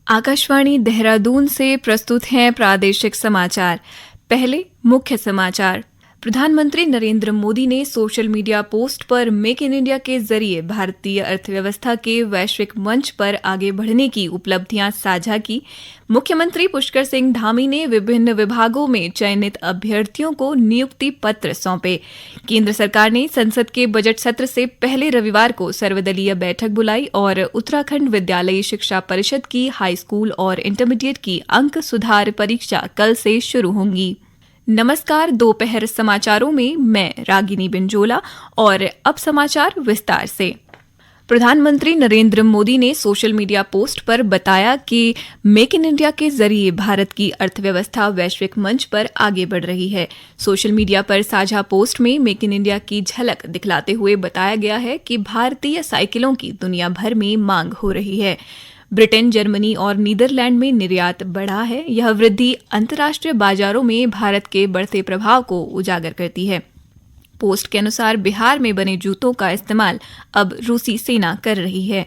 आकाशवाणी देहरादून से प्रस्तुत हैं प्रादेशिक समाचार। पहले मुख्य समाचार। प्रधानमंत्री नरेंद्र मोदी ने सोशल मीडिया पोस्ट पर मेक इन इंडिया के जरिए भारतीय अर्थव्यवस्था के वैश्विक मंच पर आगे बढ़ने की उपलब्धियां साझा की। मुख्यमंत्री पुष्कर सिंह धामी ने विभिन्न विभागों में चयनित अभ्यर्थियों को नियुक्ति पत्र सौंपे। केंद्र सरकार ने संसद के बजट सत्र से पहले रविवार को सर्वदलीय बैठक बुलाई और उत्तराखंड विद्यालयी शिक्षा परिषद की हाई स्कूल और इंटरमीडिएट की अंक सुधार परीक्षा कल से शुरू होंगी। नमस्कार, दोपहर समाचारों में मैं रागिनी बिंजोला और अब समाचार विस्तार से। प्रधानमंत्री नरेंद्र मोदी ने सोशल मीडिया पोस्ट पर बताया कि मेक इन इंडिया के जरिए भारत की अर्थव्यवस्था वैश्विक मंच पर आगे बढ़ रही है। सोशल मीडिया पर साझा पोस्ट में मेक इन इंडिया की झलक दिखलाते हुए बताया गया है कि भारतीय साइकिलों की दुनिया भर में मांग हो रही है। ब्रिटेन, जर्मनी और नीदरलैंड में निर्यात बढ़ा है। यह वृद्धि अंतर्राष्ट्रीय बाजारों में भारत के बढ़ते प्रभाव को उजागर करती है। पोस्ट के अनुसार बिहार में बने जूतों का इस्तेमाल अब रूसी सेना कर रही है।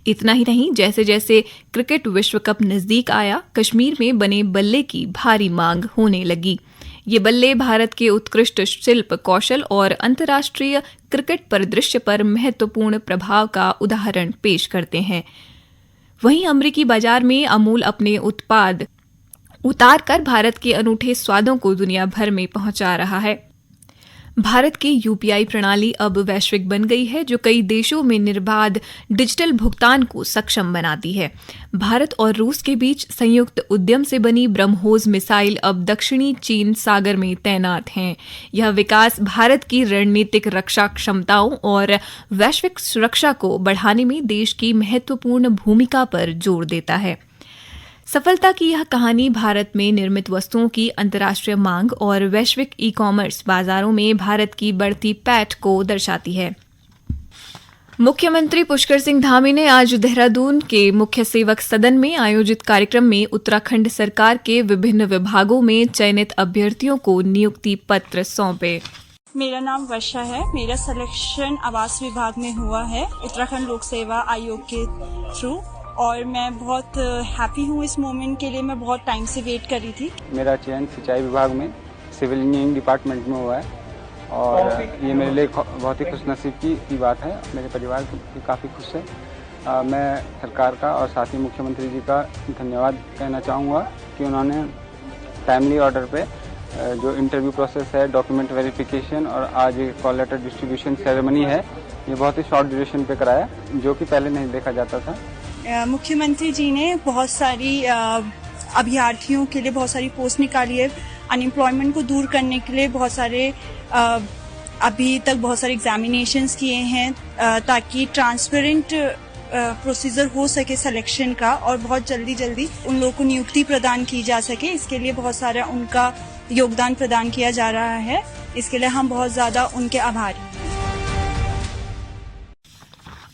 इतना ही नहीं, जैसे जैसे क्रिकेट विश्व कप नजदीक आया, कश्मीर में बने बल्ले की भारी मांग होने लगी। ये बल्ले भारत के उत्कृष्ट शिल्प कौशल और अंतर्राष्ट्रीय क्रिकेट परिदृश्य पर महत्वपूर्ण प्रभाव का उदाहरण पेश करते हैं। वहीं अमेरिकी बाजार में अमूल अपने उत्पाद उतार कर भारत के अनूठे स्वादों को दुनिया भर में पहुंचा रहा है। भारत की यूपीआई प्रणाली अब वैश्विक बन गई है, जो कई देशों में निर्बाध डिजिटल भुगतान को सक्षम बनाती है। भारत और रूस के बीच संयुक्त उद्यम से बनी ब्रह्मोस मिसाइल अब दक्षिणी चीन सागर में तैनात हैं। यह विकास भारत की रणनीतिक रक्षा क्षमताओं और वैश्विक सुरक्षा को बढ़ाने में देश की महत्वपूर्ण भूमिका पर जोर देता है। सफलता की यह कहानी भारत में निर्मित वस्तुओं की अंतर्राष्ट्रीय मांग और वैश्विक ई कॉमर्स बाजारों में भारत की बढ़ती पैठ को दर्शाती है। मुख्यमंत्री पुष्कर सिंह धामी ने आज देहरादून के मुख्य सेवक सदन में आयोजित कार्यक्रम में उत्तराखंड सरकार के विभिन्न विभागों में चयनित अभ्यर्थियों को नियुक्ति पत्र सौंपे। मेरा नाम वर्षा है। मेरा सिलेक्शन आवास विभाग में हुआ है उत्तराखंड लोक सेवा आयोग के थ्रू, और मैं बहुत हैप्पी हूँ इस मोमेंट के लिए। मैं बहुत टाइम से वेट कर रही थी। मेरा चयन सिंचाई विभाग में सिविल इंजीनियरिंग डिपार्टमेंट में हुआ है और ये मेरे लिए बहुत ही खुशनसीब की बात है। मेरे परिवार भी काफ़ी खुश है। मैं सरकार का और साथ ही मुख्यमंत्री जी का धन्यवाद कहना चाहूँगा कि उन्होंने टाइमली ऑर्डर पे जो इंटरव्यू प्रोसेस है, डॉक्यूमेंट वेरिफिकेशन और आज कॉल लेटर डिस्ट्रीब्यूशन सेरेमनी है, ये बहुत ही शॉर्ट ड्यूरेशन पे कराया, जो कि पहले नहीं देखा जाता था। मुख्यमंत्री जी ने बहुत सारी अभ्यर्थियों के लिए बहुत सारी पोस्ट निकाली है। अनएम्प्लॉयमेंट को दूर करने के लिए बहुत सारे अभी तक बहुत सारे एग्जामिनेशंस किए हैं ताकि ट्रांसपेरेंट प्रोसीजर हो सके सिलेक्शन का, और बहुत जल्दी उन लोगों को नियुक्ति प्रदान की जा सके। इसके लिए बहुत सारा उनका योगदान प्रदान किया जा रहा है। इसके लिए हम बहुत ज़्यादा उनके आभारी हैं।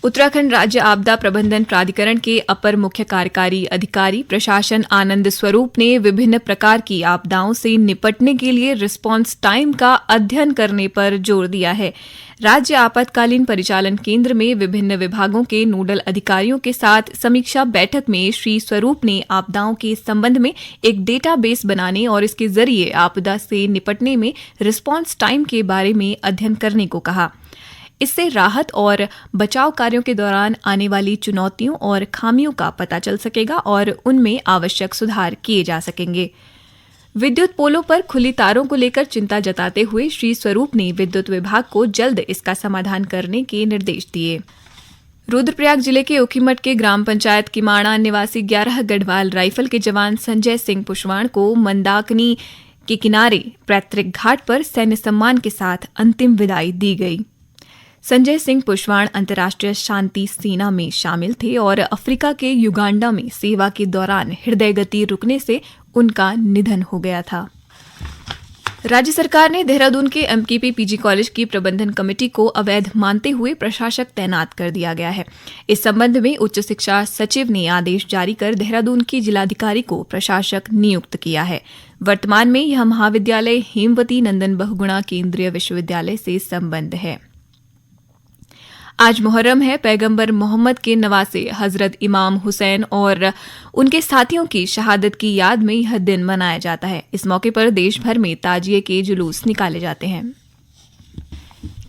उत्तराखंड राज्य आपदा प्रबंधन प्राधिकरण के अपर मुख्य कार्यकारी अधिकारी प्रशासन आनंद स्वरूप ने विभिन्न प्रकार की आपदाओं से निपटने के लिए रिस्पांस टाइम का अध्ययन करने पर जोर दिया है। राज्य आपातकालीन परिचालन केंद्र में विभिन्न विभागों के नोडल अधिकारियों के साथ समीक्षा बैठक में श्री स्वरूप ने आपदाओं के संबंध में एक डेटाबेस बनाने और इसके जरिए आपदा से निपटने में रिस्पांस टाइम के बारे में अध्ययन करने को कहा। इससे राहत और बचाव कार्यों के दौरान आने वाली चुनौतियों और खामियों का पता चल सकेगा और उनमें आवश्यक सुधार किए जा सकेंगे। विद्युत पोलों पर खुली तारों को लेकर चिंता जताते हुए श्री स्वरूप ने विद्युत विभाग को जल्द इसका समाधान करने के निर्देश दिए। रुद्रप्रयाग जिले के ओखीमठ के ग्राम पंचायत किमाड़ा निवासी 11 गढ़वाल राइफल के जवान संजय सिंह पुष्वाण को मंदाकिनी के किनारे पैतृक घाट पर सैन्य सम्मान के साथ अंतिम विदाई दी गई। संजय सिंह पुष्वाण अंतर्राष्ट्रीय शांति सेना में शामिल थे और अफ्रीका के युगांडा में सेवा के दौरान हृदय गति रुकने से उनका निधन हो गया था। राज्य सरकार ने देहरादून के एमकेपी पीजी कॉलेज की प्रबंधन कमेटी को अवैध मानते हुए प्रशासक तैनात कर दिया गया है। इस संबंध में उच्च शिक्षा सचिव ने आदेश जारी कर देहरादून की जिलाधिकारी को प्रशासक नियुक्त किया है। वर्तमान में यह महाविद्यालय हेमवती नंदन बहुगुणा केंद्रीय विश्वविद्यालय से संबद्ध है। आज मुहर्रम है। पैगंबर मोहम्मद के नवासे हजरत इमाम हुसैन और उनके साथियों की शहादत की याद में यह दिन मनाया जाता है। इस मौके पर देश भर में ताजिए के जुलूस निकाले जाते हैं।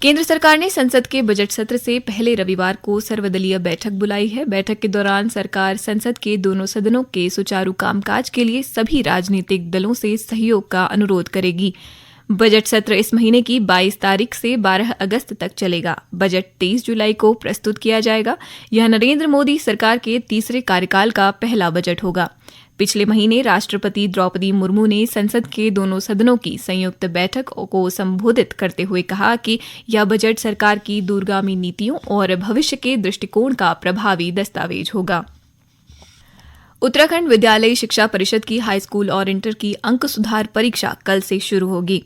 केंद्र सरकार ने संसद के बजट सत्र से पहले रविवार को सर्वदलीय बैठक बुलाई है। बैठक के दौरान सरकार संसद के दोनों सदनों के सुचारू कामकाज के लिए सभी राजनीतिक दलों से सहयोग का अनुरोध करेगी। बजट सत्र इस महीने की 22 तारीख से 12 अगस्त तक चलेगा। बजट 23 जुलाई को प्रस्तुत किया जाएगा। यह नरेंद्र मोदी सरकार के तीसरे कार्यकाल का पहला बजट होगा। पिछले महीने राष्ट्रपति द्रौपदी मुर्मू ने संसद के दोनों सदनों की संयुक्त बैठक को संबोधित करते हुए कहा कि यह बजट सरकार की दूरगामी नीतियों और भविष्य के दृष्टिकोण का प्रभावी दस्तावेज होगा। उत्तराखंड विद्यालयी शिक्षा परिषद की हाई स्कूल और इंटर की अंक सुधार परीक्षा कल से शुरू होगी।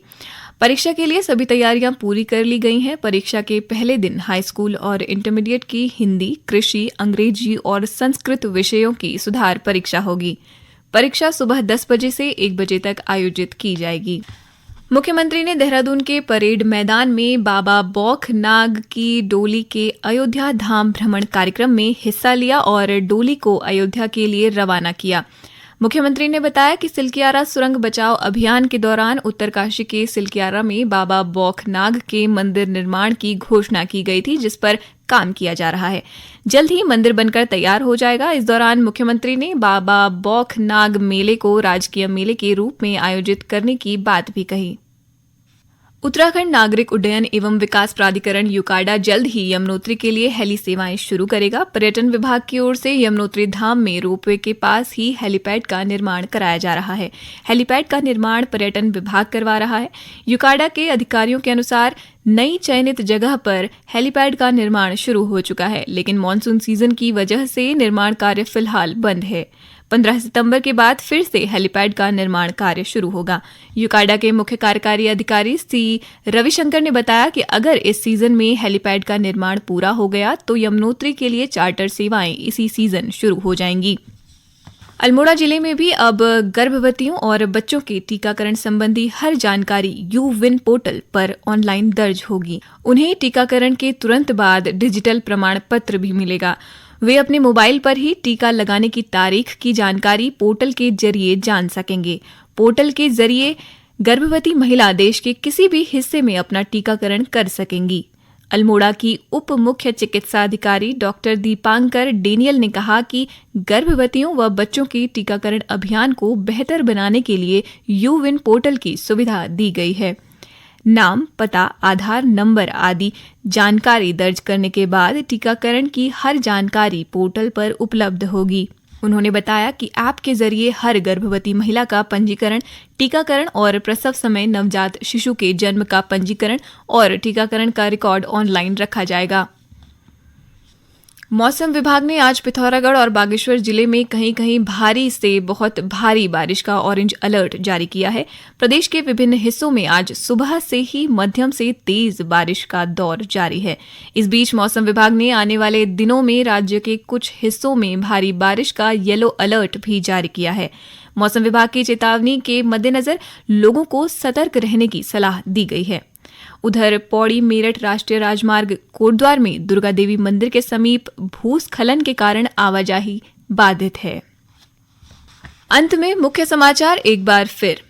परीक्षा के लिए सभी तैयारियां पूरी कर ली गई हैं। परीक्षा के पहले दिन हाई स्कूल और इंटरमीडिएट की हिंदी, कृषि, अंग्रेजी और संस्कृत विषयों की सुधार परीक्षा होगी। परीक्षा सुबह 10 बजे से 1 बजे तक आयोजित की जाएगी। मुख्यमंत्री ने देहरादून के परेड मैदान में बाबा बौख नाग की डोली के अयोध्या धाम भ्रमण कार्यक्रम में हिस्सा लिया और डोली को अयोध्या के लिए रवाना किया। मुख्यमंत्री ने बताया कि सिलकियारा सुरंग बचाओ अभियान के दौरान उत्तरकाशी के सिलकियारा में बाबा बौख नाग के मंदिर निर्माण की घोषणा की गई थी, जिस पर काम किया जा रहा है। जल्द ही मंदिर बनकर तैयार हो जाएगा। इस दौरान मुख्यमंत्री ने बाबा बौख नाग मेले को राजकीय मेले के रूप में आयोजित करने की बात भी कही। उत्तराखंड नागरिक उड्डयन एवं विकास प्राधिकरण यूकाडा जल्द ही यमुनोत्री के लिए हेली सेवाएं शुरू करेगा। पर्यटन विभाग की ओर से यमुनोत्री धाम में रोपवे के पास ही हेलीपैड का निर्माण कराया जा रहा है। हेलीपैड का निर्माण पर्यटन विभाग करवा रहा है। यूकाडा के अधिकारियों के अनुसार नई चयनित जगह पर हेलीपैड का निर्माण शुरू हो चुका है, लेकिन मानसून सीजन की वजह से निर्माण कार्य फिलहाल बंद है। 15 सितंबर के बाद फिर से हेलीपैड का निर्माण कार्य शुरू होगा। यूकाडा के मुख्य कार्यकारी अधिकारी सी रविशंकर ने बताया कि अगर इस सीजन में हेलीपैड का निर्माण पूरा हो गया तो यमुनोत्री के लिए चार्टर सेवाएं इसी सीजन शुरू हो जाएंगी। अल्मोड़ा जिले में भी अब गर्भवतियों और बच्चों के टीकाकरण संबंधी हर जानकारी यूविन पोर्टल पर ऑनलाइन दर्ज होगी। उन्हें टीकाकरण के तुरंत बाद डिजिटल प्रमाण पत्र भी मिलेगा। वे अपने मोबाइल पर ही टीका लगाने की तारीख की जानकारी पोर्टल के जरिए जान सकेंगे। पोर्टल के जरिए गर्भवती महिला देश के किसी भी हिस्से में अपना टीकाकरण कर सकेंगी। अल्मोड़ा की उप मुख्य चिकित्सा अधिकारी डॉक्टर दीपांकर डेनियल ने कहा कि गर्भवतियों व बच्चों के टीकाकरण अभियान को बेहतर बनाने के लिए यूविन पोर्टल की सुविधा दी गई है। नाम, पता, आधार नंबर आदि जानकारी दर्ज करने के बाद टीकाकरण की हर जानकारी पोर्टल पर उपलब्ध होगी। उन्होंने बताया कि ऐप के जरिए हर गर्भवती महिला का पंजीकरण, टीकाकरण और प्रसव समय नवजात शिशु के जन्म का पंजीकरण और टीकाकरण का रिकॉर्ड ऑनलाइन रखा जाएगा। मौसम विभाग ने आज पिथौरागढ़ और बागेश्वर जिले में कहीं कहीं भारी से बहुत भारी बारिश का ऑरेंज अलर्ट जारी किया है। प्रदेश के विभिन्न हिस्सों में आज सुबह से ही मध्यम से तेज बारिश का दौर जारी है। इस बीच मौसम विभाग ने आने वाले दिनों में राज्य के कुछ हिस्सों में भारी बारिश का येलो अलर्ट भी जारी किया है। मौसम विभाग की चेतावनी के मद्देनजर लोगों को सतर्क रहने की सलाह दी गई है। उधर पौड़ी मेरठ राष्ट्रीय राजमार्ग कोटद्वार में दुर्गा देवी मंदिर के समीप भूस्खलन के कारण आवाजाही बाधित है। अंत में मुख्य समाचार एक बार फिर।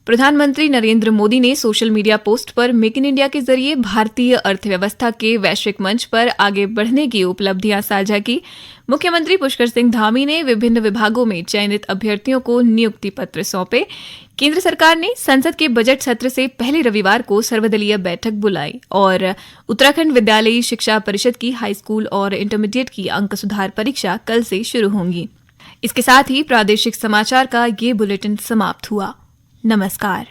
प्रधानमंत्री नरेंद्र मोदी ने सोशल मीडिया पोस्ट पर मेक इन इंडिया के जरिए भारतीय अर्थव्यवस्था के वैश्विक मंच पर आगे बढ़ने की उपलब्धियां साझा की। मुख्यमंत्री पुष्कर सिंह धामी ने विभिन्न विभागों में चयनित अभ्यर्थियों को नियुक्ति पत्र सौंपे। केंद्र सरकार ने संसद के बजट सत्र से पहले रविवार को सर्वदलीय बैठक बुलाई और उत्तराखंड विद्यालयी शिक्षा परिषद की हाई स्कूल और इंटरमीडिएट की अंक सुधार परीक्षा कल से शुरू होंगी। इसके साथ ही प्रादेशिक समाचार का ये बुलेटिन समाप्त हुआ। नमस्कार।